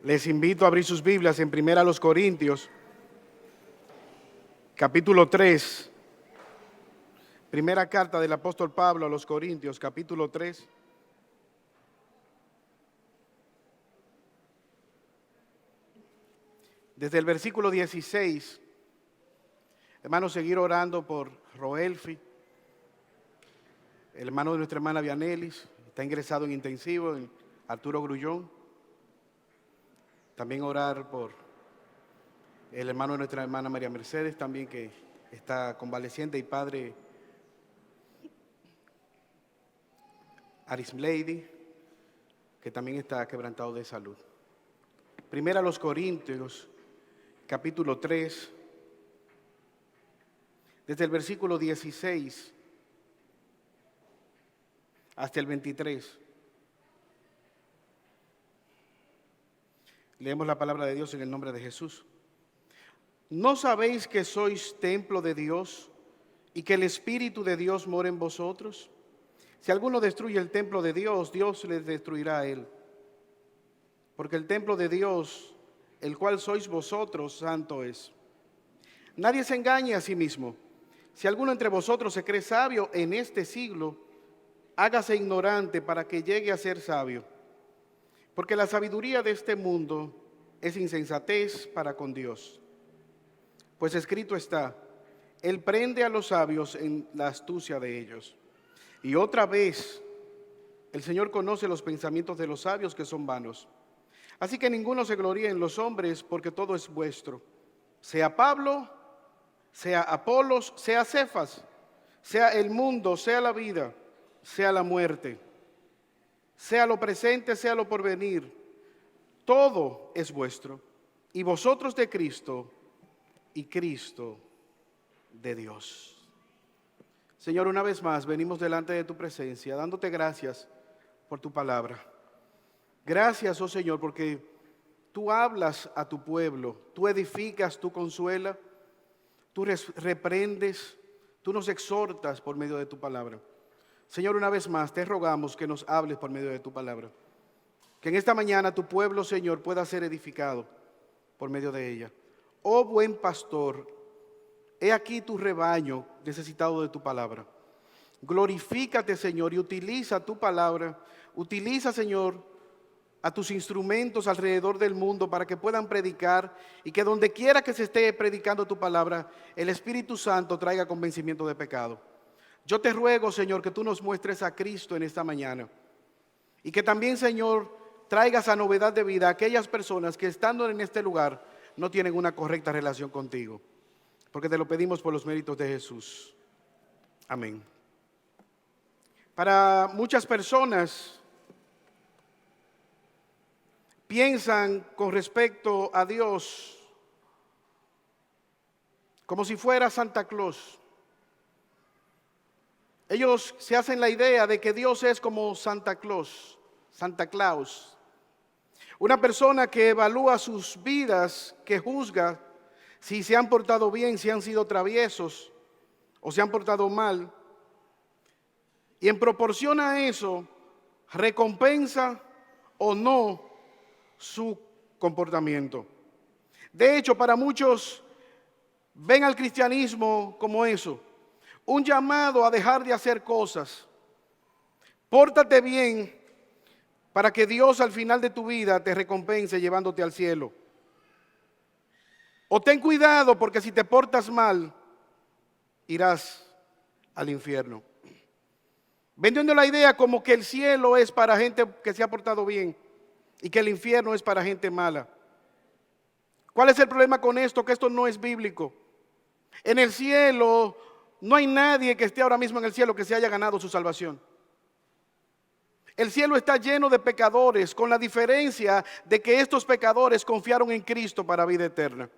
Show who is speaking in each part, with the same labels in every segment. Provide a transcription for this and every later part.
Speaker 1: Les invito a abrir sus Biblias en 1 Corintios, capítulo 3. Primera carta del apóstol Pablo a los Corintios, capítulo 3. Desde el versículo 16, hermanos, seguir orando por Roelfi, el hermano de nuestra hermana Vianelis, está ingresado en intensivo, en Arturo Grullón. También orar por el hermano de nuestra hermana María Mercedes, también que está convaleciente, y padre Arismeidi, que también está quebrantado de salud. Primera a los Corintios, capítulo 3, desde el versículo 16 hasta el 23. Leemos la palabra de Dios en el nombre de Jesús. ¿No sabéis que sois templo de Dios y que el Espíritu de Dios mora en vosotros? Si alguno destruye el templo de Dios, Dios les destruirá a él. Porque el templo de Dios, el cual sois vosotros, santo es. Nadie se engañe a sí mismo. Si alguno entre vosotros se cree sabio en este siglo, hágase ignorante para que llegue a ser sabio. Porque la sabiduría de este mundo es insensatez para con Dios. Pues escrito está, Él prende a los sabios en la astucia de ellos. Y otra vez, el Señor conoce los pensamientos de los sabios que son vanos. Así que ninguno se gloríe en los hombres, porque todo es vuestro. Sea Pablo, sea Apolos, sea Cefas, sea el mundo, sea la vida, sea la muerte, sea lo presente, sea lo porvenir, todo es vuestro, y vosotros de Cristo, y Cristo de Dios. Señor, una vez más venimos delante de tu presencia, dándote gracias por tu palabra. Gracias, oh Señor, porque tú hablas a tu pueblo, tú edificas, tú consuelas, tú reprendes, tú nos exhortas por medio de tu palabra. Señor, una vez más te rogamos que nos hables por medio de tu palabra. Que en esta mañana tu pueblo, Señor, pueda ser edificado por medio de ella. Oh buen pastor, he aquí tu rebaño necesitado de tu palabra. Glorifícate, Señor, y utiliza tu palabra. Utiliza, Señor, a tus instrumentos alrededor del mundo para que puedan predicar, y que donde quiera que se esté predicando tu palabra, el Espíritu Santo traiga convencimiento de pecado. Yo te ruego, Señor, que tú nos muestres a Cristo en esta mañana, y que también, Señor, traigas a novedad de vida a aquellas personas que estando en este lugar no tienen una correcta relación contigo, porque te lo pedimos por los méritos de Jesús. Amén. Para muchas personas piensan con respecto a Dios como si fuera Santa Claus. Ellos se hacen la idea de que Dios es como Santa Claus, una persona que evalúa sus vidas, que juzga si se han portado bien, si han sido traviesos o se han portado mal, y en proporción a eso recompensa o no su comportamiento. De hecho, para muchos ven al cristianismo como eso, un llamado a dejar de hacer cosas. Pórtate bien para que Dios al final de tu vida te recompense llevándote al cielo. O ten cuidado, porque si te portas mal, irás al infierno. Vendiendo la idea como que el cielo es para gente que se ha portado bien y que el infierno es para gente mala. ¿Cuál es el problema con esto? Que esto no es bíblico. En el cielo no hay nadie que esté ahora mismo en el cielo que se haya ganado su salvación. El cielo está lleno de pecadores, con la diferencia de que estos pecadores confiaron en Cristo para vida eterna.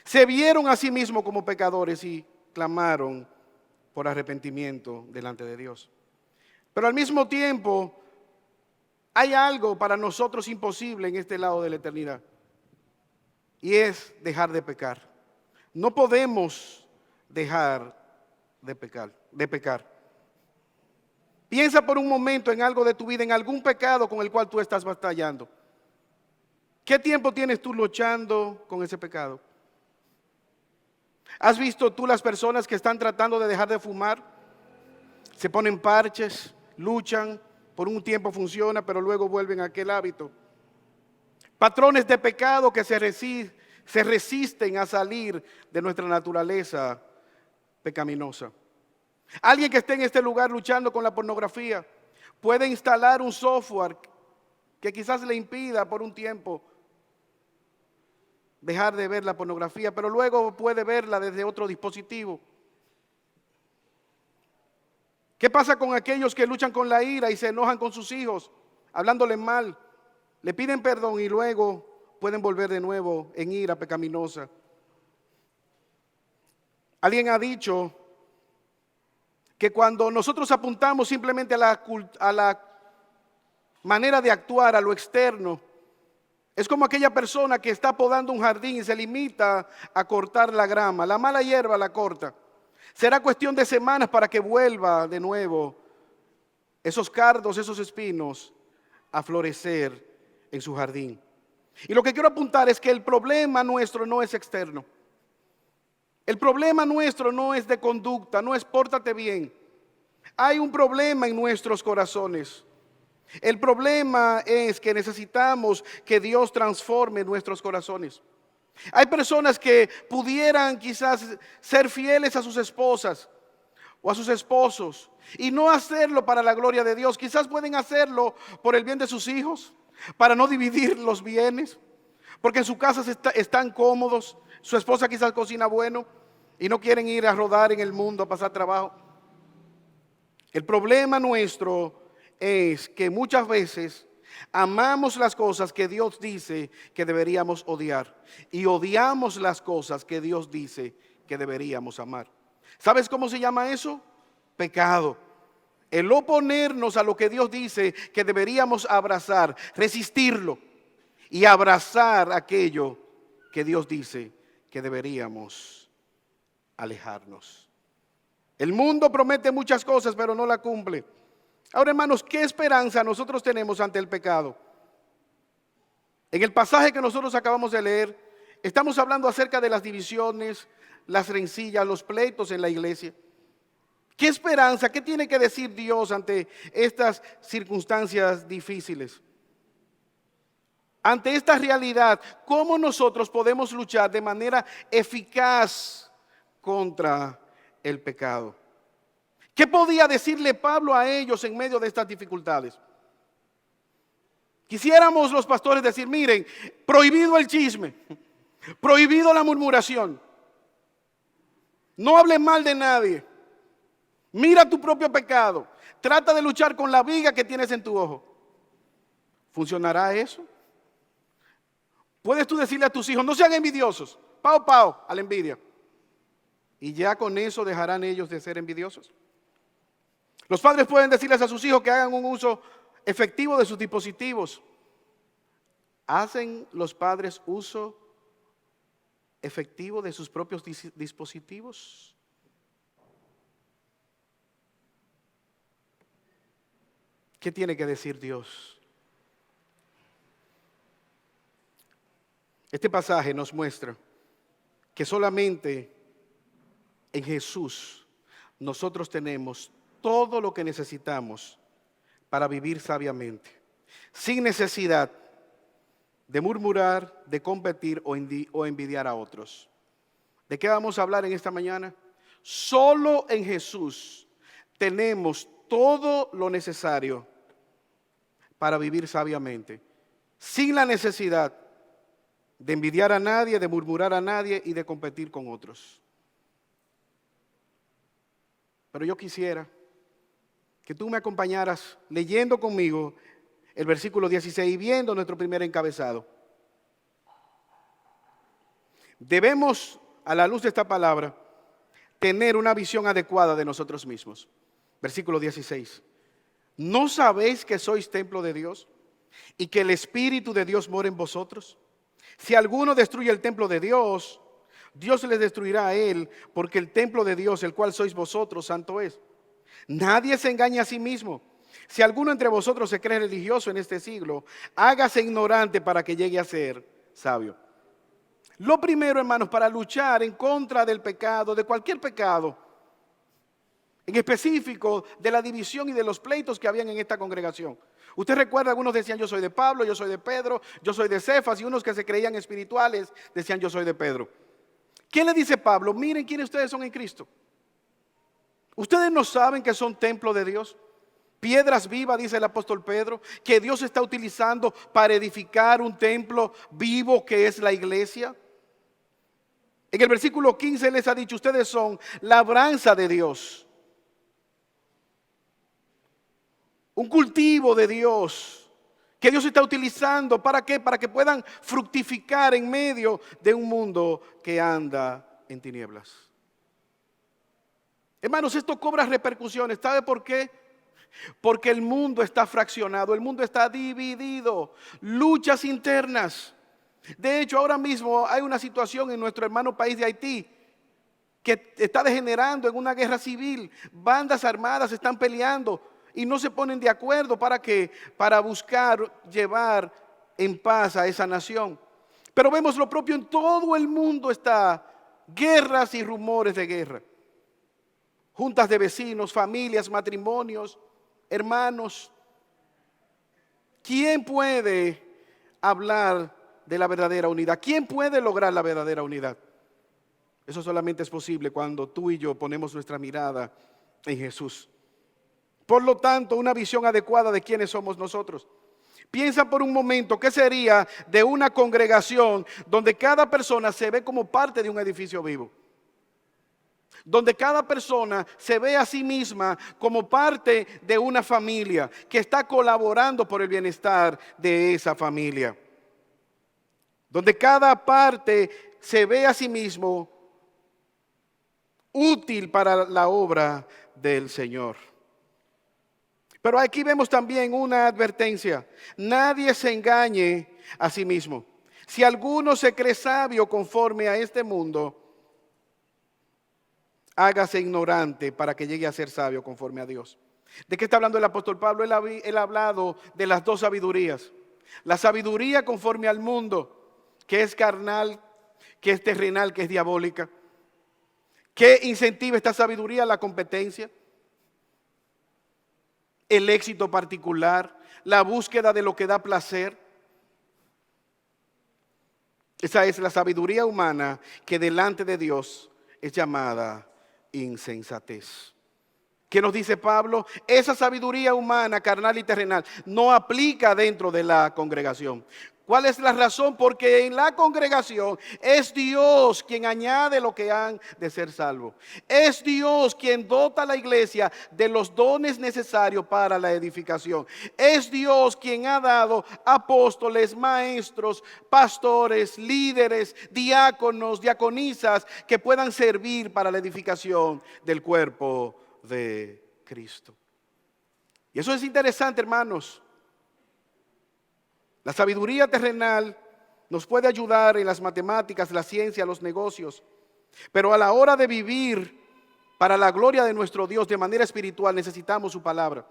Speaker 1: Se vieron a sí mismos como pecadores y clamaron por arrepentimiento delante de Dios. Pero al mismo tiempo, hay algo para nosotros imposible en este lado de la eternidad, y es dejar de pecar. No podemos dejar de pecar. Piensa por un momento en algo de tu vida, en algún pecado con el cual tú estás batallando. ¿Qué tiempo tienes tú luchando con ese pecado? ¿Has visto tú las personas que están tratando de dejar de fumar? Se ponen parches, luchan, por un tiempo funciona, pero luego vuelven a aquel hábito. Patrones de pecado que se resisten a salir de nuestra naturaleza pecaminosa. Alguien que esté en este lugar luchando con la pornografía puede instalar un software que quizás le impida por un tiempo dejar de ver la pornografía, pero luego puede verla desde otro dispositivo. ¿Qué pasa con aquellos que luchan con la ira y se enojan con sus hijos, hablándoles mal? Le piden perdón y luego pueden volver de nuevo en ira pecaminosa. Alguien ha dicho que cuando nosotros apuntamos simplemente a la manera de actuar, a lo externo, es como aquella persona que está podando un jardín y se limita a cortar la grama. La mala hierba la corta. Será cuestión de semanas para que vuelva de nuevo esos cardos, esos espinos a florecer en su jardín. Y lo que quiero apuntar es que el problema nuestro no es externo. El problema nuestro no es de conducta, no es pórtate bien. Hay un problema en nuestros corazones. El problema es que necesitamos que Dios transforme nuestros corazones. Hay personas que pudieran quizás ser fieles a sus esposas o a sus esposos y no hacerlo para la gloria de Dios. Quizás pueden hacerlo por el bien de sus hijos, para no dividir los bienes, porque en su casa están cómodos. Su esposa quizás cocina bueno y no quieren ir a rodar en el mundo a pasar trabajo. El problema nuestro es que muchas veces amamos las cosas que Dios dice que deberíamos odiar y odiamos las cosas que Dios dice que deberíamos amar. ¿Sabes cómo se llama eso? Pecado. El oponernos a lo que Dios dice que deberíamos abrazar, resistirlo y abrazar aquello que Dios dice que deberíamos alejarnos. El mundo promete muchas cosas, pero no la cumple. Ahora, hermanos, ¿qué esperanza nosotros tenemos ante el pecado? En el pasaje que nosotros acabamos de leer, estamos hablando acerca de las divisiones, las rencillas, los pleitos en la iglesia. ¿Qué esperanza, qué tiene que decir Dios ante estas circunstancias difíciles? Ante esta realidad, ¿cómo nosotros podemos luchar de manera eficaz contra el pecado? ¿Qué podía decirle Pablo a ellos en medio de estas dificultades? Quisiéramos los pastores decir, miren, prohibido el chisme, prohibido la murmuración, no hables mal de nadie, mira tu propio pecado, trata de luchar con la viga que tienes en tu ojo. ¿Funcionará eso? Puedes tú decirle a tus hijos, no sean envidiosos, pao, pao, a la envidia. Y ya con eso dejarán ellos de ser envidiosos. Los padres pueden decirles a sus hijos que hagan un uso efectivo de sus dispositivos. ¿Hacen los padres uso efectivo de sus propios dispositivos? ¿Qué tiene que decir Dios? Este pasaje nos muestra que solamente en Jesús nosotros tenemos todo lo que necesitamos para vivir sabiamente, sin necesidad de murmurar, de competir o envidiar a otros. ¿De qué vamos a hablar en esta mañana? Solo en Jesús tenemos todo lo necesario para vivir sabiamente, sin la necesidad de envidiar a nadie, de murmurar a nadie y de competir con otros. Pero yo quisiera que tú me acompañaras leyendo conmigo el versículo 16 y viendo nuestro primer encabezado. Debemos, a la luz de esta palabra, tener una visión adecuada de nosotros mismos. Versículo 16. ¿No sabéis que sois templo de Dios y que el Espíritu de Dios mora en vosotros? Si alguno destruye el templo de Dios, Dios les destruirá a él, porque el templo de Dios, el cual sois vosotros, santo es. Nadie se engaña a sí mismo. Si alguno entre vosotros se cree religioso en este siglo, hágase ignorante para que llegue a ser sabio. Lo primero, hermanos, para luchar en contra del pecado, de cualquier pecado, en específico de la división y de los pleitos que habían en esta congregación. Usted recuerda, algunos decían yo soy de Pablo, yo soy de Pedro, yo soy de Cefas, y unos que se creían espirituales decían yo soy de Pedro. ¿Qué le dice Pablo? Miren quiénes ustedes son en Cristo. Ustedes no saben que son templo de Dios. Piedras vivas, dice el apóstol Pedro, que Dios está utilizando para edificar un templo vivo que es la iglesia. En el versículo 15 les ha dicho, ustedes son labranza de Dios. Un cultivo de Dios que Dios está utilizando. ¿Para qué? Para que puedan fructificar en medio de un mundo que anda en tinieblas. Hermanos, esto cobra repercusiones. ¿Sabe por qué? Porque el mundo está fraccionado, el mundo está dividido, luchas internas. De hecho, ahora mismo hay una situación en nuestro hermano país de Haití que está degenerando en una guerra civil. Bandas armadas están peleando y no se ponen de acuerdo. ¿Para qué? Para buscar llevar en paz a esa nación. Pero vemos lo propio en todo el mundo, está guerras y rumores de guerra. Juntas de vecinos, familias, matrimonios, hermanos. ¿Quién puede hablar de la verdadera unidad? ¿Quién puede lograr la verdadera unidad? Eso solamente es posible cuando tú y yo ponemos nuestra mirada en Jesús. Por lo tanto, una visión adecuada de quiénes somos nosotros. Piensa por un momento qué sería de una congregación donde cada persona se ve como parte de un edificio vivo. Donde cada persona se ve a sí misma como parte de una familia que está colaborando por el bienestar de esa familia. Donde cada parte se ve a sí mismo útil para la obra del Señor. Pero aquí vemos también una advertencia. Nadie se engañe a sí mismo. Si alguno se cree sabio conforme a este mundo, hágase ignorante para que llegue a ser sabio conforme a Dios. ¿De qué está hablando el apóstol Pablo? Él ha hablado de las dos sabidurías. La sabiduría conforme al mundo, que es carnal, que es terrenal, que es diabólica. ¿Qué incentiva esta sabiduría? La competencia, el éxito particular, la búsqueda de lo que da placer. Esa es la sabiduría humana que delante de Dios es llamada insensatez. ¿Qué nos dice Pablo? Esa sabiduría humana, carnal y terrenal, no aplica dentro de la congregación. ¿Cuál es la razón? Porque en la congregación es Dios quien añade lo que han de ser salvos. Es Dios quien dota a la iglesia de los dones necesarios para la edificación. Es Dios quien ha dado apóstoles, maestros, pastores, líderes, diáconos, diaconisas que puedan servir para la edificación del cuerpo de Cristo. Y eso es interesante, hermanos. La sabiduría terrenal nos puede ayudar en las matemáticas, la ciencia, los negocios. Pero a la hora de vivir para la gloria de nuestro Dios de manera espiritual, necesitamos su palabra.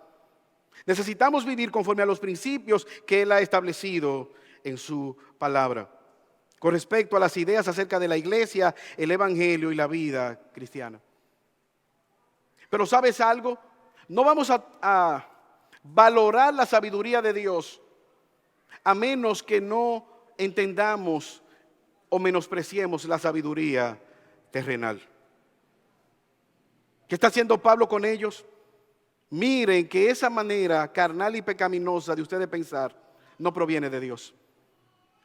Speaker 1: Necesitamos vivir conforme a los principios que Él ha establecido en su palabra. Con respecto a las ideas acerca de la iglesia, el evangelio y la vida cristiana. Pero ¿sabes algo? No vamos a valorar la sabiduría de Dios a menos que no entendamos o menospreciemos la sabiduría terrenal. ¿Qué está haciendo Pablo con ellos? Miren que esa manera carnal y pecaminosa de ustedes pensar no proviene de Dios.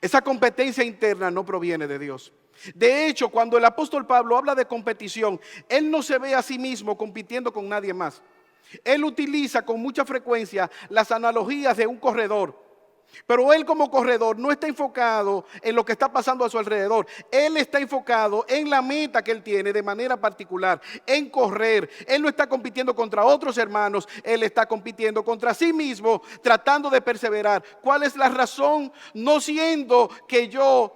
Speaker 1: Esa competencia interna no proviene de Dios. De hecho, cuando el apóstol Pablo habla de competición, él no se ve a sí mismo compitiendo con nadie más. Él utiliza con mucha frecuencia las analogías de un corredor. Pero él como corredor no está enfocado en lo que está pasando a su alrededor. Él está enfocado en la meta que él tiene de manera particular, en correr. Él no está compitiendo contra otros hermanos, él está compitiendo contra sí mismo, tratando de perseverar. ¿Cuál es la razón? No siendo que yo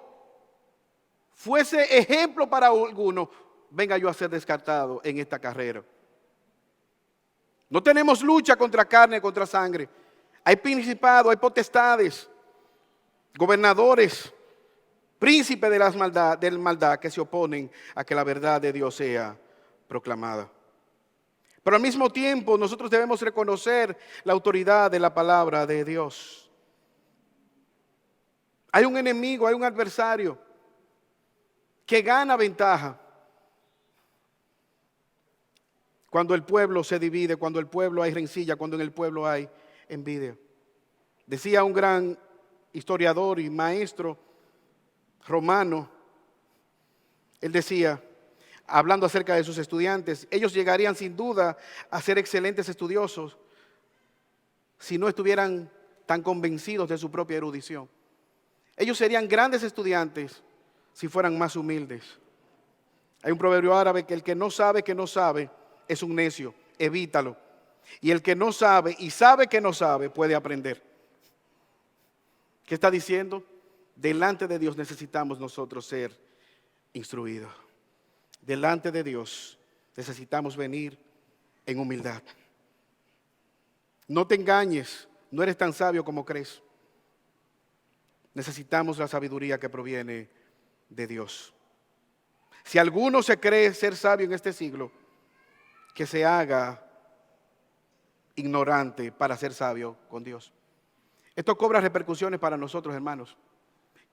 Speaker 1: fuese ejemplo para alguno, venga yo a ser descartado en esta carrera. No tenemos lucha contra carne, contra sangre. Hay principados, hay potestades, gobernadores, príncipes de la maldad que se oponen a que la verdad de Dios sea proclamada. Pero al mismo tiempo nosotros debemos reconocer la autoridad de la palabra de Dios. Hay un enemigo, hay un adversario que gana ventaja cuando el pueblo se divide, cuando el pueblo hay rencilla, cuando en el pueblo hay envidia. Decía un gran historiador y maestro romano, él decía, hablando acerca de sus estudiantes, ellos llegarían sin duda a ser excelentes estudiosos si no estuvieran tan convencidos de su propia erudición. Ellos serían grandes estudiantes si fueran más humildes. Hay un proverbio árabe que el que no sabe es un necio, evítalo. Y el que no sabe y sabe que no sabe puede aprender. ¿Qué está diciendo? Delante de Dios necesitamos nosotros ser instruidos. Delante de Dios necesitamos venir en humildad. No te engañes, no eres tan sabio como crees. Necesitamos la sabiduría que proviene de Dios. Si alguno se cree ser sabio en este siglo, que se haga ignorante para ser sabio con Dios. Esto cobra repercusiones para nosotros, hermanos.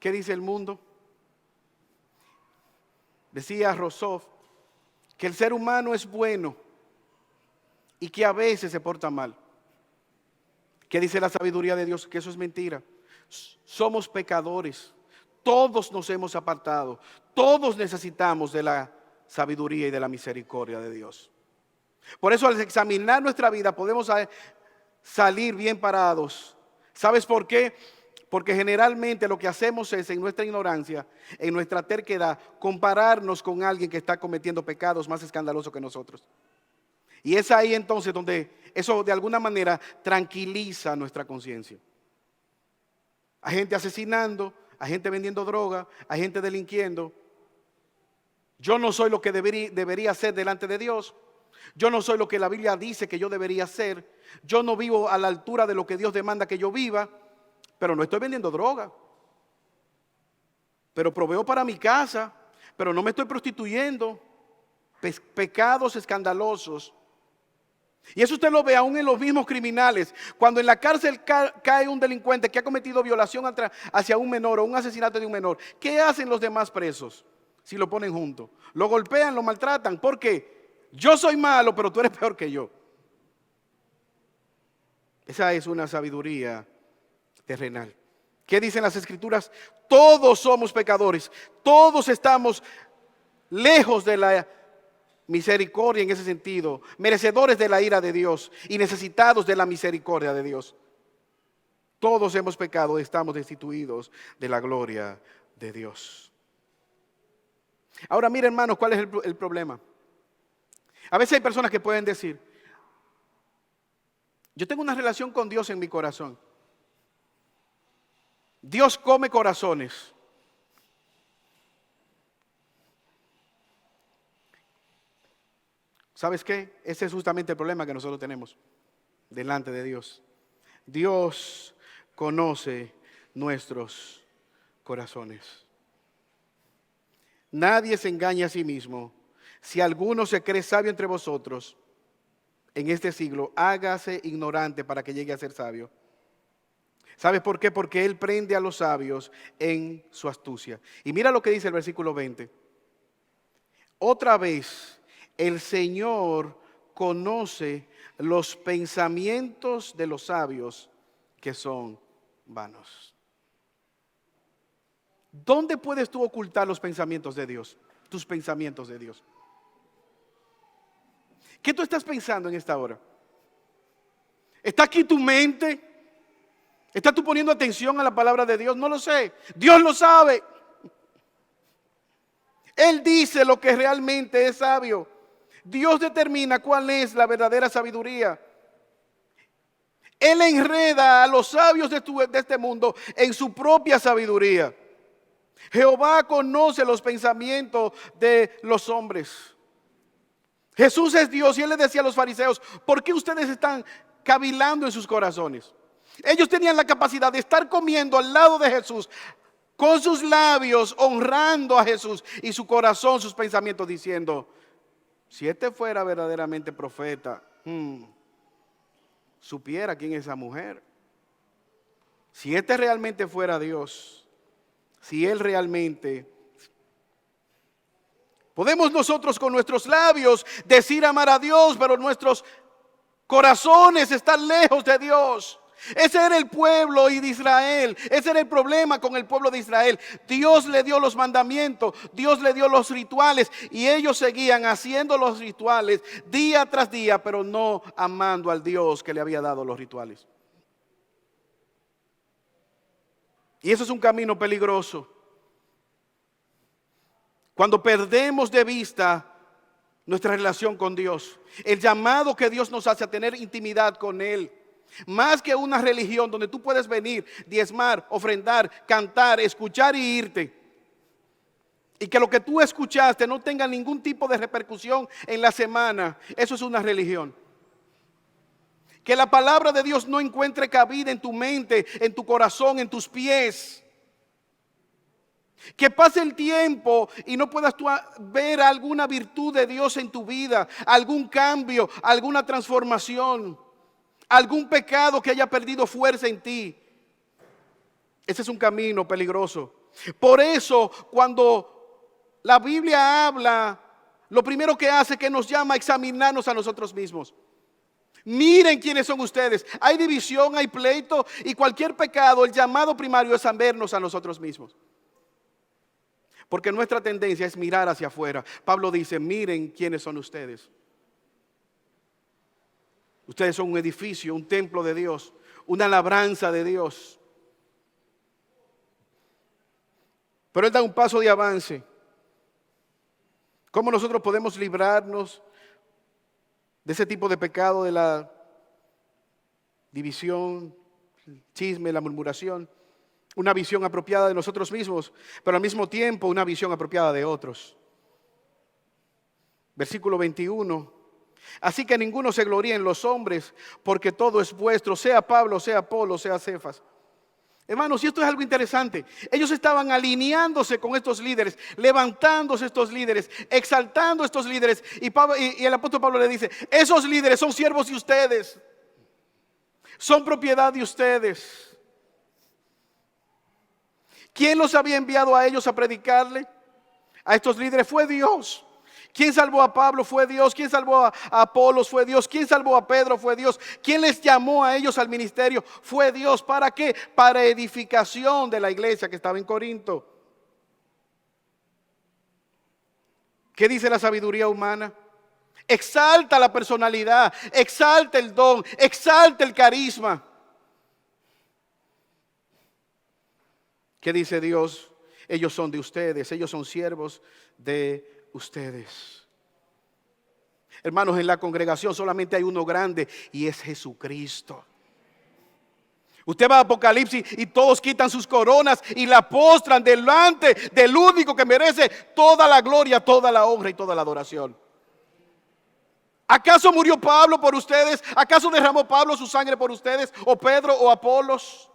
Speaker 1: ¿Qué dice el mundo? Decía Rousseau que el ser humano es bueno y que a veces se porta mal. ¿Qué dice la sabiduría de Dios? Que eso es mentira. Somos pecadores. Todos nos hemos apartado. Todos necesitamos de la sabiduría y de la misericordia de Dios. Por eso al examinar nuestra vida podemos salir bien parados. ¿Sabes por qué? Porque generalmente lo que hacemos es, en nuestra ignorancia, en nuestra terquedad, compararnos con alguien que está cometiendo pecados más escandalosos que nosotros. Y es ahí entonces donde eso de alguna manera tranquiliza nuestra conciencia. Hay gente asesinando, hay gente vendiendo droga, hay gente delinquiendo. Yo no soy lo que debería ser delante de Dios. Yo no soy lo que la Biblia dice que yo debería ser. Yo no vivo a la altura de lo que Dios demanda que yo viva. Pero no estoy vendiendo droga. Pero proveo para mi casa. Pero no me estoy prostituyendo. Pecados escandalosos. Y eso usted lo ve aún en los mismos criminales. Cuando en la cárcel cae un delincuente que ha cometido violación hacia un menor o un asesinato de un menor, ¿qué hacen los demás presos si lo ponen junto? Lo golpean, lo maltratan. ¿Por qué? Yo soy malo, pero tú eres peor que yo. Esa es una sabiduría terrenal. ¿Qué dicen las Escrituras? Todos somos pecadores. Todos estamos lejos de la misericordia en ese sentido, merecedores de la ira de Dios y necesitados de la misericordia de Dios. Todos hemos pecado y estamos destituidos de la gloria de Dios. Ahora mira, hermanos, ¿cuál es el problema? A veces hay personas que pueden decir, yo tengo una relación con Dios en mi corazón. Dios come corazones. ¿Sabes qué? Ese es justamente el problema que nosotros tenemos delante de Dios. Dios conoce nuestros corazones. Nadie se engaña a sí mismo. Si alguno se cree sabio entre vosotros en este siglo, hágase ignorante para que llegue a ser sabio. ¿Sabes por qué? Porque Él prende a los sabios en su astucia. Y mira lo que dice el versículo 20. Otra vez, el Señor conoce los pensamientos de los sabios que son vanos. ¿Dónde puedes tú ocultar los pensamientos de Dios? Tus pensamientos de Dios. ¿Qué tú estás pensando en esta hora? ¿Está aquí tu mente? ¿Estás tú poniendo atención a la palabra de Dios? No lo sé. Dios lo sabe. Él dice lo que realmente es sabio. Dios determina cuál es la verdadera sabiduría. Él enreda a los sabios de este mundo en su propia sabiduría. Jehová conoce los pensamientos de los hombres. Jesús es Dios y Él le decía a los fariseos: ¿por qué ustedes están cavilando en sus corazones? Ellos tenían la capacidad de estar comiendo al lado de Jesús, con sus labios honrando a Jesús, y su corazón, sus pensamientos diciendo: si este fuera verdaderamente profeta, supiera quién es esa mujer. Si este realmente fuera Dios, si Él realmente... Podemos nosotros con nuestros labios decir amar a Dios, pero nuestros corazones están lejos de Dios. Ese era el pueblo de Israel. Ese era el problema con el pueblo de Israel. Dios le dio los mandamientos, Dios le dio los rituales, y ellos seguían haciendo los rituales día tras día, pero no amando al Dios que le había dado los rituales. Y eso es un camino peligroso. Cuando perdemos de vista nuestra relación con Dios, el llamado que Dios nos hace a tener intimidad con Él, más que una religión donde tú puedes venir, diezmar, ofrendar, cantar, escuchar y irte, y que lo que tú escuchaste no tenga ningún tipo de repercusión en la semana. Eso es una religión. Que la palabra de Dios no encuentre cabida en tu mente, en tu corazón, en tus pies. Que pase el tiempo y no puedas tú ver alguna virtud de Dios en tu vida, algún cambio, alguna transformación, algún pecado que haya perdido fuerza en ti. Ese es un camino peligroso. Por eso, cuando la Biblia habla, lo primero que hace es que nos llama a examinarnos a nosotros mismos. Miren quiénes son ustedes. Hay división, hay pleito, y cualquier pecado, el llamado primario es a vernos a nosotros mismos. Porque nuestra tendencia es mirar hacia afuera. Pablo dice: miren quiénes son ustedes. Ustedes son un edificio, un templo de Dios, una labranza de Dios. Pero Él da un paso de avance. ¿Cómo nosotros podemos librarnos de ese tipo de pecado, de la división, el chisme, la murmuración? Una visión apropiada de nosotros mismos, pero al mismo tiempo una visión apropiada de otros. Versículo 21. Así que ninguno se gloríe en los hombres, porque todo es vuestro, sea Pablo, sea Apolo, sea Cefas. Hermanos, y esto es algo interesante. Ellos estaban alineándose con estos líderes, levantándose estos líderes, exaltando estos líderes. Y el apóstol Pablo le dice: esos líderes son siervos de ustedes, son propiedad de ustedes. ¿Quién los había enviado a ellos a predicarle? A estos líderes fue Dios. ¿Quién salvó a Pablo? Fue Dios. ¿Quién salvó a Apolos? Fue Dios. ¿Quién salvó a Pedro? Fue Dios. ¿Quién les llamó a ellos al ministerio? Fue Dios. ¿Para qué? Para edificación de la iglesia que estaba en Corinto. ¿Qué dice la sabiduría humana? Exalta la personalidad, exalta el don, exalta el carisma. ¿Qué dice Dios? Ellos son de ustedes, ellos son siervos de ustedes. Hermanos, en la congregación solamente hay uno grande, y es Jesucristo. Usted va a Apocalipsis y todos quitan sus coronas y la postran delante del único que merece toda la gloria, toda la honra y toda la adoración. ¿Acaso murió Pablo por ustedes? ¿Acaso derramó Pablo su sangre por ustedes? ¿O Pedro o Apolos?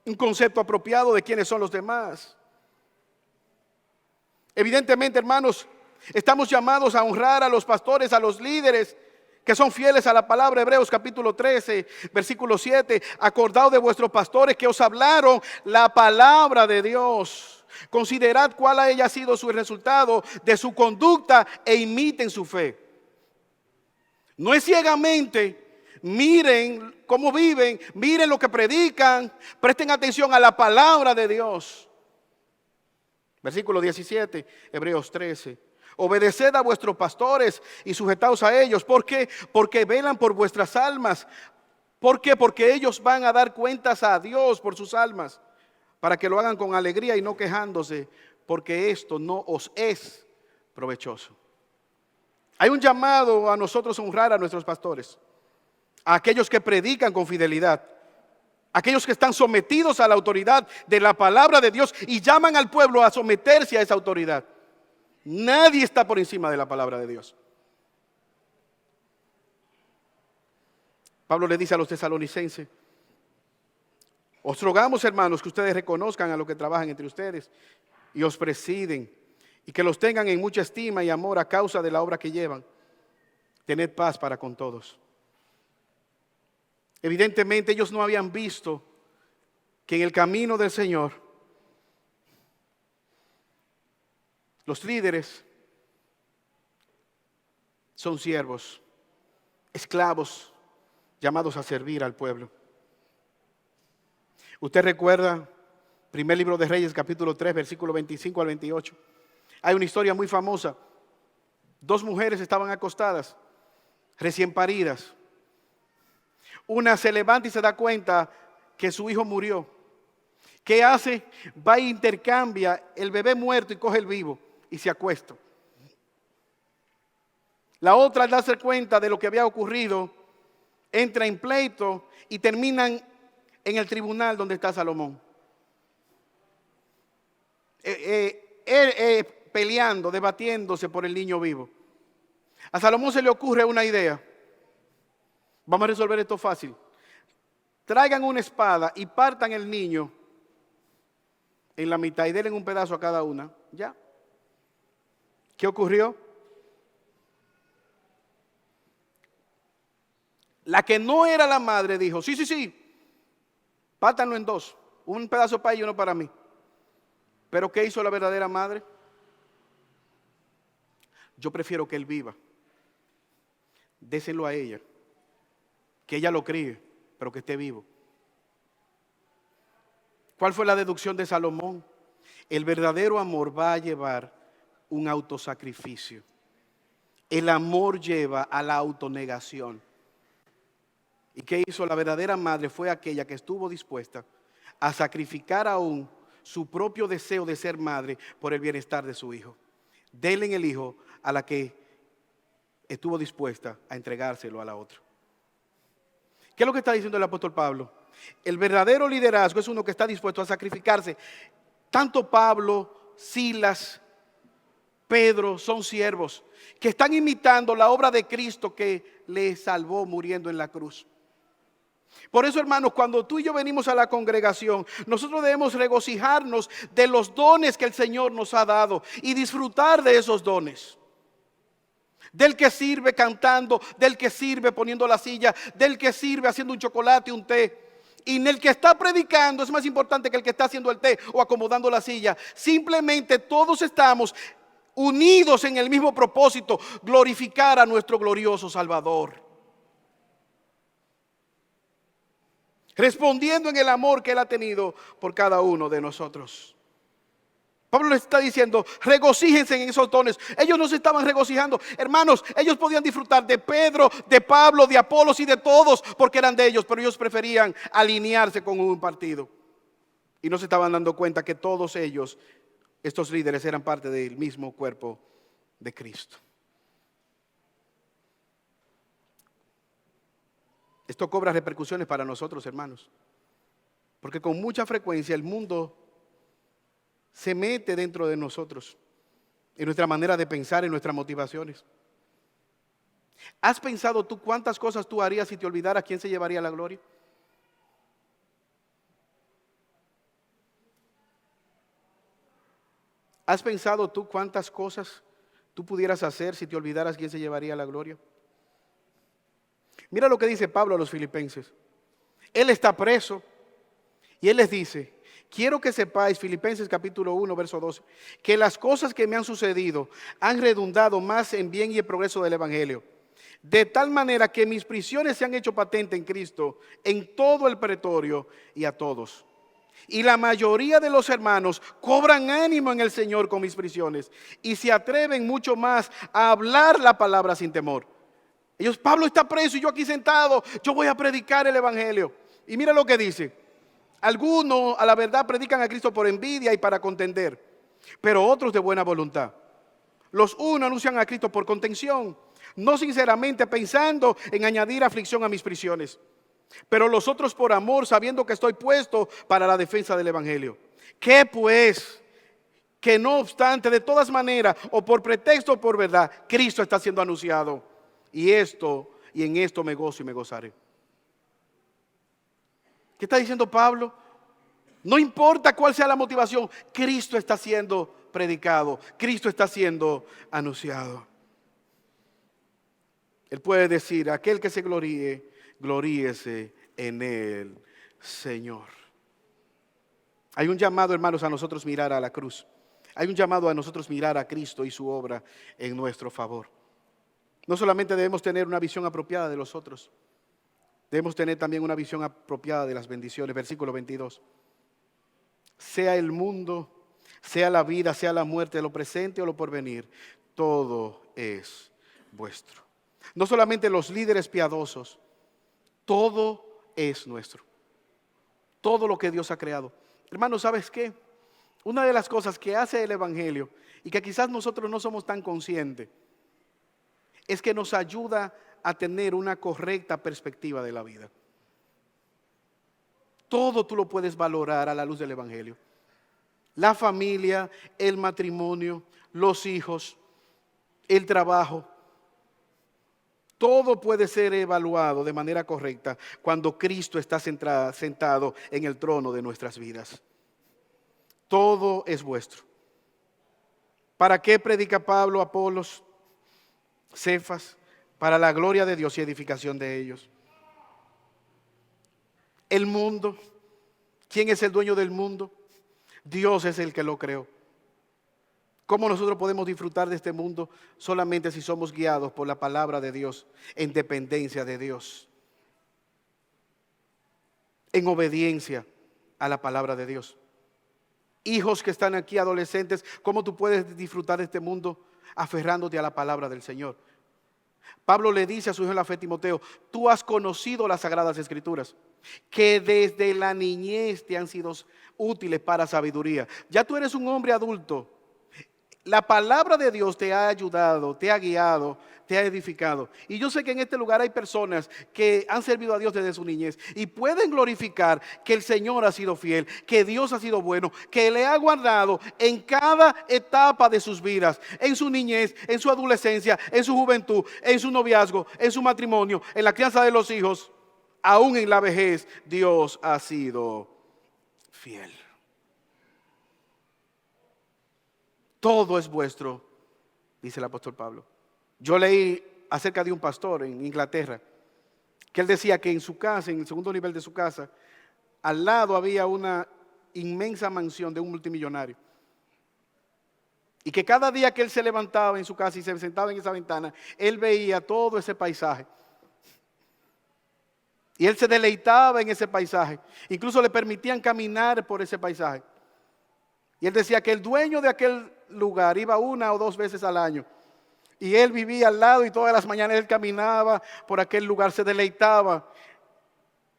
Speaker 1: Un concepto apropiado de quiénes son los demás. Evidentemente, hermanos, estamos llamados a honrar a los pastores, a los líderes que son fieles a la palabra. Hebreos capítulo 13, versículo 7. Acordaos de vuestros pastores que os hablaron la palabra de Dios. Considerad cuál haya sido su resultado de su conducta e imiten su fe. No es ciegamente. Miren cómo viven, miren lo que predican, presten atención a la palabra de Dios. Versículo 17, Hebreos 13. Obedeced a vuestros pastores y sujetaos a ellos. ¿Por qué? Porque velan por vuestras almas. ¿Por qué? Porque ellos van a dar cuentas a Dios por sus almas, para que lo hagan con alegría y no quejándose, porque esto no os es provechoso. Hay un llamado a nosotros a honrar a nuestros pastores, a aquellos que predican con fidelidad, aquellos que están sometidos a la autoridad de la palabra de Dios y llaman al pueblo a someterse a esa autoridad. Nadie está por encima de la palabra de Dios. Pablo le dice a los tesalonicenses: os rogamos, hermanos, que ustedes reconozcan a los que trabajan entre ustedes y os presiden, y que los tengan en mucha estima y amor a causa de la obra que llevan. Tened paz para con todos. Evidentemente ellos no habían visto que en el camino del Señor los líderes son siervos, esclavos llamados a servir al pueblo. Usted recuerda, primer libro de Reyes, capítulo 3, versículo 25 al 28. Hay una historia muy famosa. 2 mujeres estaban acostadas, recién paridas. Una se levanta y se da cuenta que su hijo murió. ¿Qué hace? Va e intercambia el bebé muerto y coge el vivo y se acuesta. La otra, al darse cuenta de lo que había ocurrido, entra en pleito y terminan en el tribunal donde está Salomón. Peleando, debatiéndose por el niño vivo. A Salomón se le ocurre una idea. Vamos a resolver esto fácil. Traigan una espada y partan el niño en la mitad y denle un pedazo a cada una. Ya. ¿Qué ocurrió? La que no era la madre dijo: sí, pártanlo en 2. Un pedazo para ella y uno para mí. ¿Pero qué hizo la verdadera madre? Yo prefiero que él viva. Déselo a ella. Que ella lo críe, pero que esté vivo. ¿Cuál fue la deducción de Salomón? El verdadero amor va a llevar un autosacrificio. El amor lleva a la autonegación. ¿Y qué hizo? La verdadera madre fue aquella que estuvo dispuesta a sacrificar aún su propio deseo de ser madre por el bienestar de su hijo. Denle en el hijo a la que estuvo dispuesta a entregárselo a la otra. ¿Qué es lo que está diciendo el apóstol Pablo? El verdadero liderazgo es uno que está dispuesto a sacrificarse. Tanto Pablo, Silas, Pedro son siervos que están imitando la obra de Cristo que le salvó muriendo en la cruz. Por eso, hermanos, cuando tú y yo venimos a la congregación, nosotros debemos regocijarnos de los dones que el Señor nos ha dado y disfrutar de esos dones. Del que sirve cantando, del que sirve poniendo la silla, del que sirve haciendo un chocolate, un té. Y en el que está predicando es más importante que el que está haciendo el té o acomodando la silla. Simplemente todos estamos unidos en el mismo propósito: glorificar a nuestro glorioso Salvador. Respondiendo en el amor que Él ha tenido por cada uno de nosotros. Pablo les está diciendo: regocíjense en esos dones. Ellos no se estaban regocijando. Hermanos, ellos podían disfrutar de Pedro, de Pablo, de Apolos y de todos porque eran de ellos, pero ellos preferían alinearse con un partido. Y no se estaban dando cuenta que todos ellos, estos líderes, eran parte del mismo cuerpo de Cristo. Esto cobra repercusiones para nosotros, hermanos, porque con mucha frecuencia el mundo se mete dentro de nosotros, en nuestra manera de pensar, en nuestras motivaciones. ¿Has pensado tú cuántas cosas tú harías si te olvidaras quién se llevaría la gloria? ¿Has pensado tú cuántas cosas tú pudieras hacer si te olvidaras quién se llevaría la gloria? Mira lo que dice Pablo a los filipenses. Él está preso y él les dice: quiero que sepáis, Filipenses capítulo 1, verso 12, que las cosas que me han sucedido han redundado más en bien y en progreso del evangelio. De tal manera que mis prisiones se han hecho patente en Cristo, en todo el pretorio y a todos. Y la mayoría de los hermanos cobran ánimo en el Señor con mis prisiones y se atreven mucho más a hablar la palabra sin temor. Pablo está preso y yo aquí sentado, yo voy a predicar el evangelio. Y mira lo que dice: algunos a la verdad predican a Cristo por envidia y para contender, pero otros de buena voluntad. Los unos anuncian a Cristo por contención, no sinceramente pensando en añadir aflicción a mis prisiones, pero los otros por amor, sabiendo que estoy puesto para la defensa del evangelio. ¿Qué pues? que no obstante, de todas maneras, o por pretexto o por verdad, Cristo está siendo anunciado. Y en esto me gozo y me gozaré. ¿Qué está diciendo Pablo? No importa cuál sea la motivación, Cristo está siendo predicado, Cristo está siendo anunciado. Él puede decir: aquel que se gloríe, gloríese en el Señor. Hay un llamado, hermanos, a nosotros mirar a la cruz. Hay un llamado a nosotros mirar a Cristo y su obra en nuestro favor. No solamente debemos tener una visión apropiada de los otros, debemos tener también una visión apropiada de las bendiciones. Versículo 22. Sea el mundo, sea la vida, sea la muerte, lo presente o lo porvenir, todo es vuestro. No solamente los líderes piadosos, todo es nuestro. Todo lo que Dios ha creado. Hermano, ¿sabes qué? Una de las cosas que hace el Evangelio y que quizás nosotros no somos tan conscientes es que nos ayuda a tener una correcta perspectiva de la vida. Todo tú lo puedes valorar a la luz del Evangelio. La familia, el matrimonio, los hijos, el trabajo. Todo puede ser evaluado de manera correcta cuando Cristo está sentado en el trono de nuestras vidas. Todo es vuestro. ¿Para qué predica Pablo, Apolos, Cefas? Para la gloria de Dios y edificación de ellos. El mundo, ¿quién es el dueño del mundo? Dios es el que lo creó. ¿Cómo nosotros podemos disfrutar de este mundo? Solamente si somos guiados por la palabra de Dios, en dependencia de Dios, en obediencia a la palabra de Dios. Hijos que están aquí, adolescentes, ¿cómo tú puedes disfrutar de este mundo? Aferrándote a la palabra del Señor. Pablo le dice a su hijo en la fe, Timoteo: tú has conocido las sagradas escrituras, que desde la niñez te han sido útiles para sabiduría. Ya tú eres un hombre adulto. La palabra de Dios te ha ayudado, te ha guiado, te ha edificado. Y yo sé que en este lugar hay personas que han servido a Dios desde su niñez y pueden glorificar que el Señor ha sido fiel, que Dios ha sido bueno, que le ha guardado en cada etapa de sus vidas, en su niñez, en su adolescencia, en su juventud, en su noviazgo, en su matrimonio, en la crianza de los hijos, aún en la vejez. Dios ha sido fiel. Todo es vuestro, dice el apóstol Pablo. Yo leí acerca de un pastor en Inglaterra, que él decía que en su casa, en el segundo nivel de su casa, al lado había una inmensa mansión de un multimillonario. Y que cada día que él se levantaba en su casa y se sentaba en esa ventana, él veía todo ese paisaje. Y él se deleitaba en ese paisaje. Incluso le permitían caminar por ese paisaje. Y él decía que el dueño de aquel lugar iba 1 o 2 veces al año. Y él vivía al lado y todas las mañanas él caminaba por aquel lugar, se deleitaba.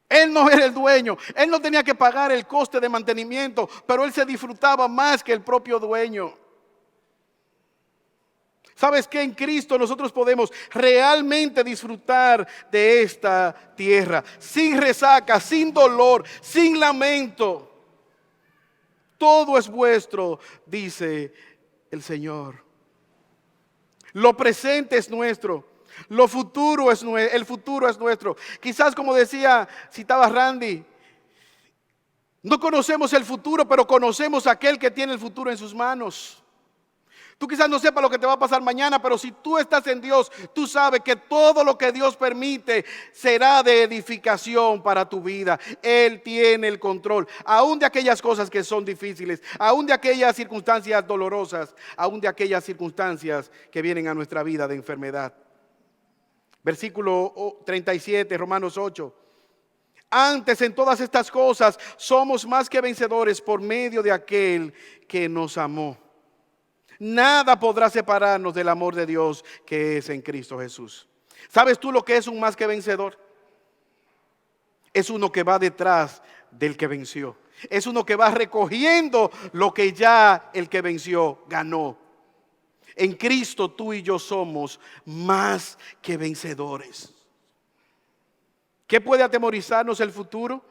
Speaker 1: Él no era el dueño, él no tenía que pagar el coste de mantenimiento, pero él se disfrutaba más que el propio dueño. ¿Sabes qué? En Cristo nosotros podemos realmente disfrutar de esta tierra, sin resaca, sin dolor, sin lamento. Todo es vuestro, dice el Señor. Lo presente es nuestro. El futuro es nuestro. Quizás, como citaba Randy, no conocemos el futuro, pero conocemos a aquel que tiene el futuro en sus manos. Tú quizás no sepas lo que te va a pasar mañana, pero si tú estás en Dios, tú sabes que todo lo que Dios permite será de edificación para tu vida. Él tiene el control, aún de aquellas cosas que son difíciles, aún de aquellas circunstancias dolorosas, aún de aquellas circunstancias que vienen a nuestra vida de enfermedad. Versículo 37, Romanos 8. Antes, en todas estas cosas somos más que vencedores por medio de aquel que nos amó. Nada podrá separarnos del amor de Dios que es en Cristo Jesús. ¿Sabes tú lo que es un más que vencedor? Es uno que va detrás del que venció. Es uno que va recogiendo lo que ya el que venció ganó. En Cristo tú y yo somos más que vencedores. ¿Qué puede atemorizarnos el futuro?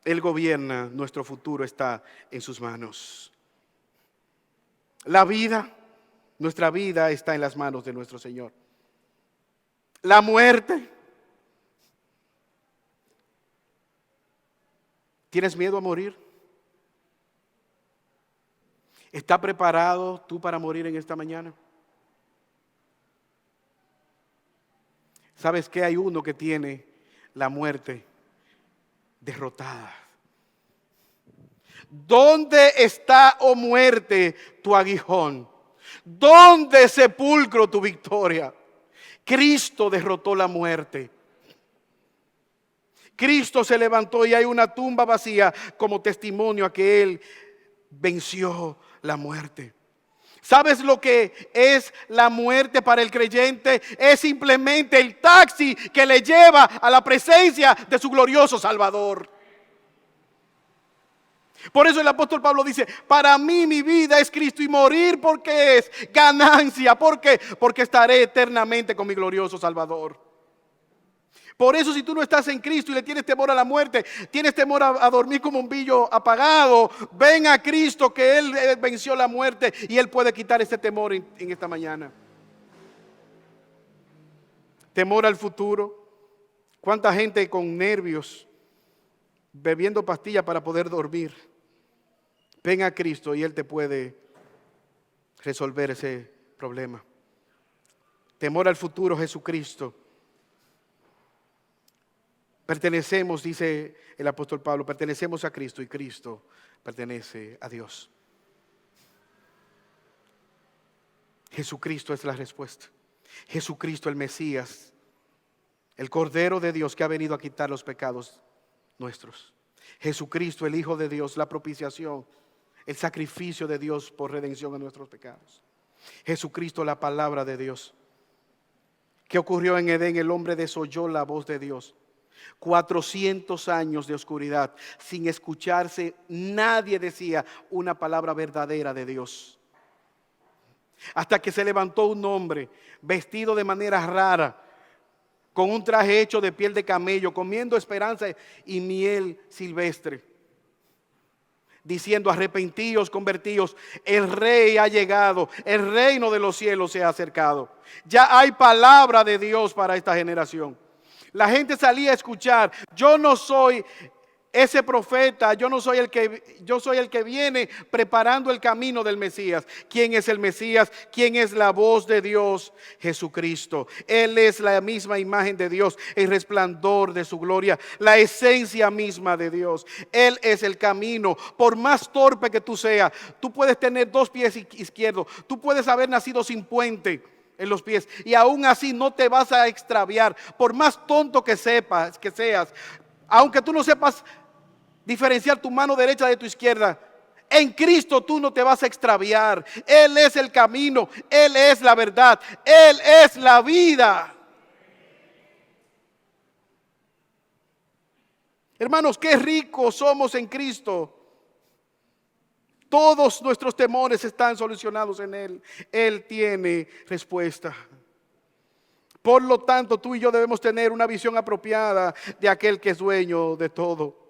Speaker 1: Él gobierna, nuestro futuro está en sus manos. La vida, nuestra vida está en las manos de nuestro Señor. La muerte. ¿Tienes miedo a morir? ¿Está preparado tú para morir en esta mañana? ¿Sabes que hay uno que tiene la muerte derrotada? ¿Dónde está, oh muerte, tu aguijón? ¿Dónde, sepulcro, tu victoria? Cristo derrotó la muerte. Cristo se levantó y hay una tumba vacía como testimonio a que Él venció la muerte. ¿Sabes lo que es la muerte para el creyente? Es simplemente el taxi que le lleva a la presencia de su glorioso Salvador. Por eso el apóstol Pablo dice, para mí mi vida es Cristo y morir porque es ganancia. ¿Por qué? Porque estaré eternamente con mi glorioso Salvador. Por eso si tú no estás en Cristo y le tienes temor a la muerte, tienes temor a dormir como un billo apagado, ven a Cristo que Él venció la muerte y Él puede quitar ese temor en esta mañana. Temor al futuro. ¿Cuánta gente con nervios bebiendo pastillas para poder dormir? Ven a Cristo y Él te puede resolver ese problema. Temor al futuro, Jesucristo. Pertenecemos, dice el apóstol Pablo, pertenecemos a Cristo y Cristo pertenece a Dios. Jesucristo es la respuesta. Jesucristo el Mesías, el Cordero de Dios que ha venido a quitar los pecados nuestros. Jesucristo el Hijo de Dios, la propiciación, el sacrificio de Dios por redención de nuestros pecados. Jesucristo la palabra de Dios. ¿Qué ocurrió en Edén? El hombre desoyó la voz de Dios. 400 años de oscuridad, sin escucharse, nadie decía una palabra verdadera de Dios. Hasta que se levantó un hombre vestido de manera rara, con un traje hecho de piel de camello, comiendo esperanza y miel silvestre, diciendo: arrepentíos, convertíos, el rey ha llegado, el reino de los cielos se ha acercado. Ya hay palabra de Dios para esta generación. La gente salía a escuchar. Yo no soy ese profeta, yo soy el que viene preparando el camino del Mesías. ¿Quién es el Mesías? ¿Quién es la voz de Dios? Jesucristo. Él es la misma imagen de Dios, el resplandor de su gloria, la esencia misma de Dios. Él es el camino. Por más torpe que tú seas, tú puedes tener 2 pies izquierdos, tú puedes haber nacido sin puente en los pies y aún así no te vas a extraviar. Por más tonto que seas, aunque tú no sepas diferenciar tu mano derecha de tu izquierda, en Cristo tú no te vas a extraviar. Él es el camino, Él es la verdad, Él es la vida. Hermanos, qué ricos somos en Cristo. Todos nuestros temores están solucionados en Él. Él tiene respuesta. Por lo tanto, tú y yo debemos tener una visión apropiada de aquel que es dueño de todo.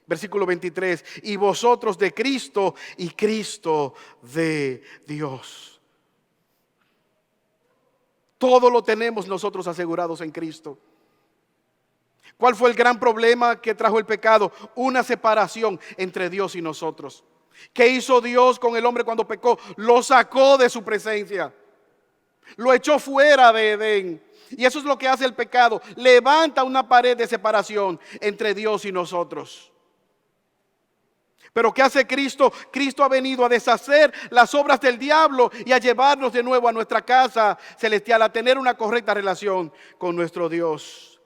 Speaker 1: Versículo 23, y vosotros de Cristo y Cristo de Dios. Todo lo tenemos nosotros asegurados en Cristo. ¿Cuál fue el gran problema que trajo el pecado? Una separación entre Dios y nosotros. ¿Qué hizo Dios con el hombre cuando pecó? Lo sacó de su presencia. Lo echó fuera de Edén. Y eso es lo que hace el pecado. Levanta una pared de separación entre Dios y nosotros. Pero ¿qué hace Cristo? Cristo ha venido a deshacer las obras del diablo y a llevarnos de nuevo a nuestra casa celestial, a tener una correcta relación con nuestro Dios.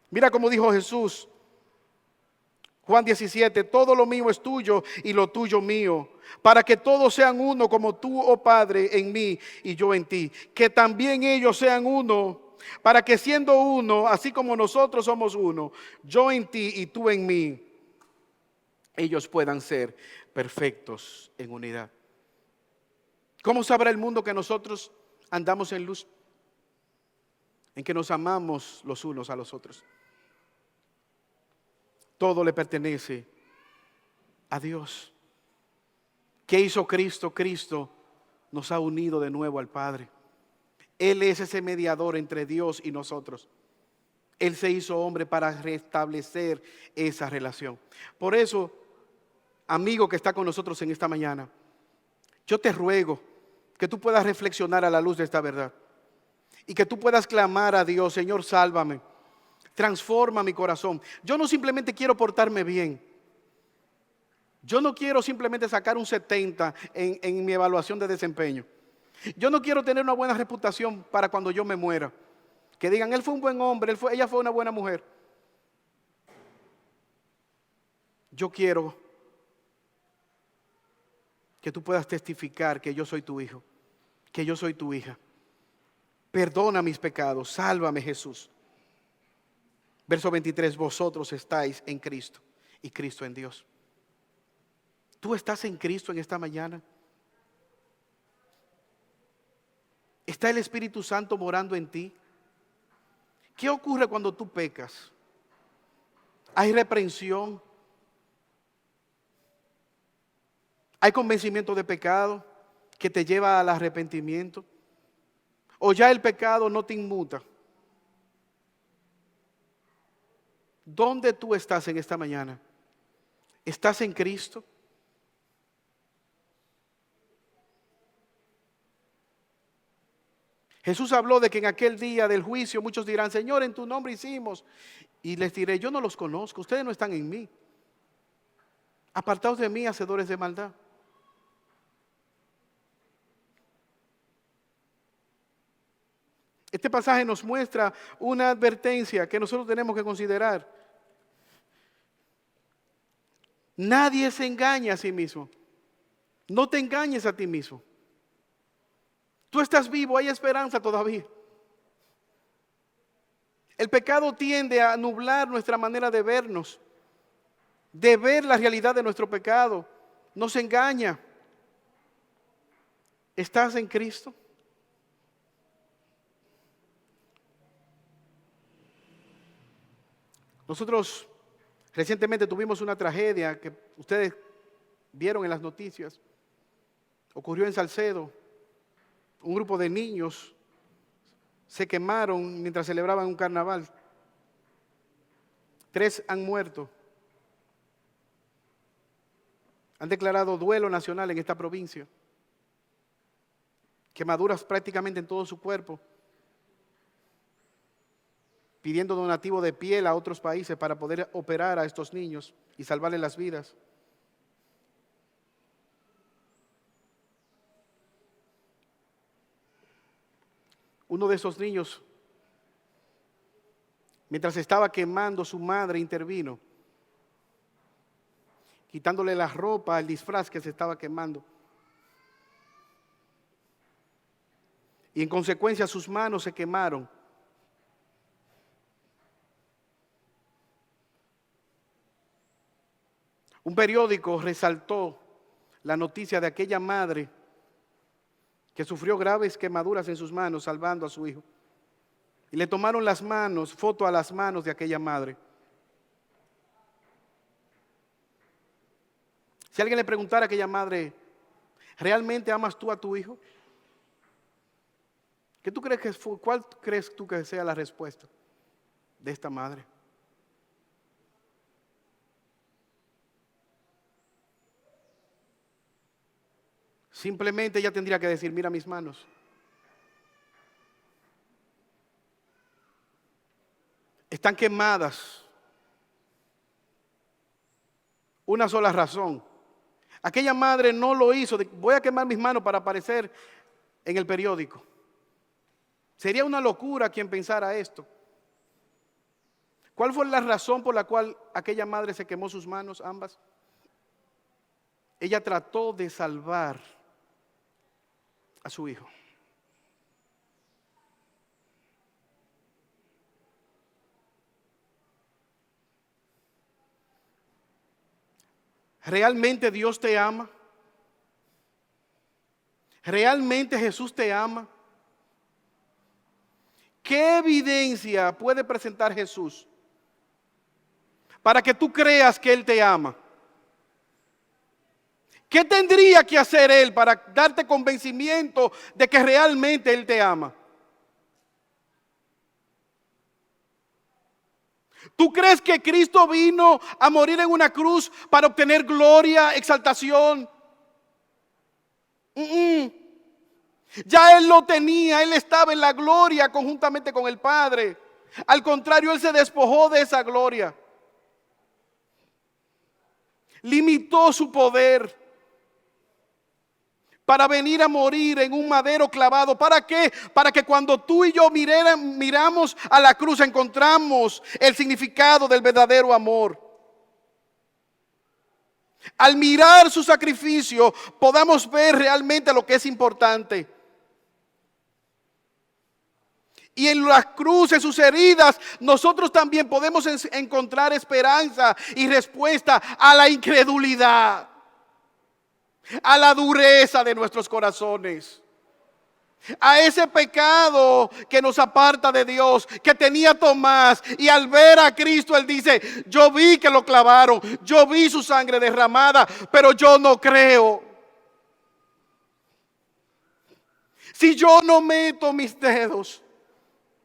Speaker 1: Mira cómo dijo Jesús. Juan 17, todo lo mío es tuyo y lo tuyo mío, para que todos sean uno como tú, oh Padre, en mí y yo en ti. Que también ellos sean uno, para que siendo uno, así como nosotros somos uno, yo en ti y tú en mí, ellos puedan ser perfectos en unidad. ¿Cómo sabrá el mundo que nosotros andamos en luz? En que nos amamos los unos a los otros. Todo le pertenece a Dios. ¿Qué hizo Cristo? Cristo nos ha unido de nuevo al Padre. Él es ese mediador entre Dios y nosotros. Él se hizo hombre para restablecer esa relación. Por eso, amigo que está con nosotros en esta mañana, yo te ruego que tú puedas reflexionar a la luz de esta verdad y que tú puedas clamar a Dios: Señor, sálvame, transforma mi corazón. Yo no simplemente quiero portarme bien. Yo no quiero simplemente sacar un 70 en mi evaluación de desempeño. Yo no quiero tener una buena reputación para cuando yo me muera. Que digan, él fue un buen hombre, ella fue una buena mujer. Yo quiero que tú puedas testificar que yo soy tu hijo, que yo soy tu hija. Perdona mis pecados, sálvame, Jesús. Verso 23, vosotros estáis en Cristo y Cristo en Dios. ¿Tú estás en Cristo en esta mañana? ¿Está el Espíritu Santo morando en ti? ¿Qué ocurre cuando tú pecas? ¿Hay reprensión? ¿Hay convencimiento de pecado que te lleva al arrepentimiento? ¿O ya el pecado no te inmuta? ¿Dónde tú estás en esta mañana? ¿Estás en Cristo? Jesús habló de que en aquel día del juicio muchos dirán, Señor, en tu nombre hicimos. Y les diré, yo no los conozco, ustedes no están en mí. Apartaos de mí, hacedores de maldad. Este pasaje nos muestra una advertencia que nosotros tenemos que considerar. Nadie se engaña a sí mismo. No te engañes a ti mismo. Tú estás vivo, hay esperanza todavía. El pecado tiende a nublar nuestra manera de vernos, de ver la realidad de nuestro pecado. Nos engaña. ¿Estás en Cristo? Nosotros recientemente tuvimos una tragedia que ustedes vieron en las noticias. Ocurrió en Salcedo. Un grupo de niños se quemaron mientras celebraban un carnaval. 3 han muerto. Han declarado duelo nacional en esta provincia. Quemaduras prácticamente en todo su cuerpo. Pidiendo donativo de piel a otros países para poder operar a estos niños y salvarles las vidas. Uno de esos niños, mientras estaba quemando, su madre intervino, quitándole la ropa, el disfraz que se estaba quemando. Y en consecuencia sus manos se quemaron. Un periódico resaltó la noticia de aquella madre que sufrió graves quemaduras en sus manos salvando a su hijo. Y le tomaron las manos, foto a las manos de aquella madre. Si alguien le preguntara a aquella madre, ¿realmente amas tú a tu hijo? ¿Qué tú crees ¿Cuál crees tú que sea la respuesta de esta madre? Simplemente ella tendría que decir, mira mis manos. Están quemadas. Una sola razón. Aquella madre no lo hizo. Voy a quemar mis manos para aparecer en el periódico. Sería una locura quien pensara esto. ¿Cuál fue la razón por la cual aquella madre se quemó sus manos, ambas? Ella trató de salvar a su hijo. ¿Realmente Dios te ama? ¿Realmente Jesús te ama? ¿Qué evidencia puede presentar Jesús para que tú creas que Él te ama? ¿Qué tendría que hacer Él para darte convencimiento de que realmente Él te ama? ¿Tú crees que Cristo vino a morir en una cruz para obtener gloria, exaltación? Ya Él lo tenía, Él estaba en la gloria conjuntamente con el Padre. Al contrario, Él se despojó de esa gloria. Limitó su poder para venir a morir en un madero clavado. ¿Para qué? Para que cuando tú y yo miramos a la cruz encontramos el significado del verdadero amor. Al mirar su sacrificio podamos ver realmente lo que es importante. Y en las cruces, sus heridas, nosotros también podemos encontrar esperanza y respuesta a la incredulidad, a la dureza de nuestros corazones, a ese pecado que nos aparta de Dios, que tenía Tomás. Y al ver a Cristo, él dice: yo vi que lo clavaron, yo vi su sangre derramada, pero yo no creo. Si yo no meto mis dedos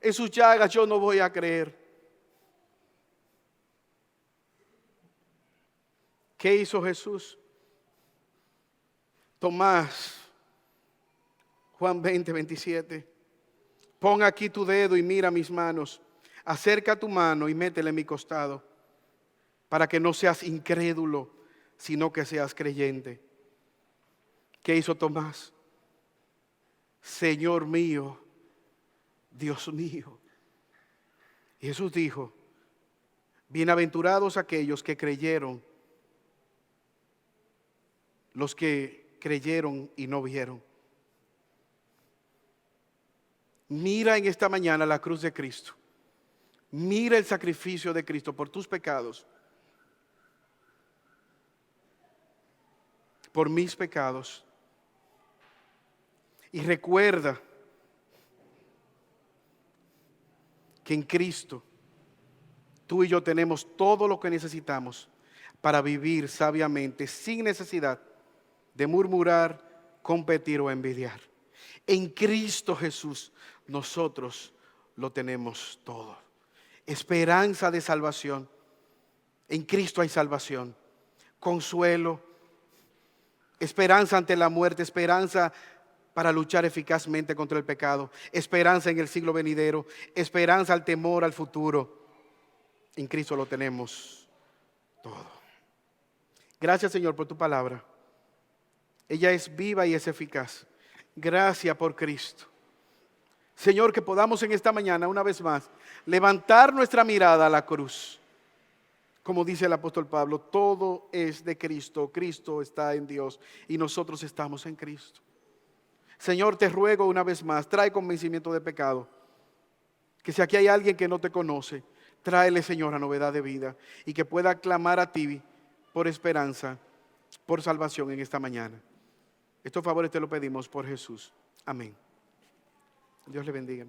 Speaker 1: en sus llagas, yo no voy a creer. ¿Qué hizo Jesús? Tomás, Juan 20:27. Pon aquí tu dedo y mira mis manos. Acerca tu mano y métele en mi costado, para que no seas incrédulo, sino que seas creyente. ¿Qué hizo Tomás? Señor mío, Dios mío. Y Jesús dijo: bienaventurados aquellos que creyeron, los que creyeron y no vieron. Mira en esta mañana la cruz de Cristo. Mira el sacrificio de Cristo por tus pecados, por mis pecados. Y recuerda que en Cristo tú y yo tenemos todo lo que necesitamos para vivir sabiamente, sin necesidad de murmurar, competir o envidiar. En Cristo Jesús nosotros lo tenemos todo. Esperanza de salvación. En Cristo hay salvación, consuelo, esperanza ante la muerte, esperanza para luchar eficazmente contra el pecado, esperanza en el siglo venidero, esperanza al temor al futuro. En Cristo lo tenemos todo. Gracias, Señor, por tu palabra. Ella es viva y es eficaz. Gracias por Cristo. Señor, que podamos en esta mañana una vez más levantar nuestra mirada a la cruz. Como dice el apóstol Pablo, todo es de Cristo, Cristo está en Dios y nosotros estamos en Cristo. Señor, te ruego una vez más, trae convencimiento de pecado. Que si aquí hay alguien que no te conoce, tráele, Señor, a novedad de vida y que pueda clamar a ti por esperanza, por salvación en esta mañana. Estos favores te lo pedimos por Jesús. Amén. Dios le bendiga.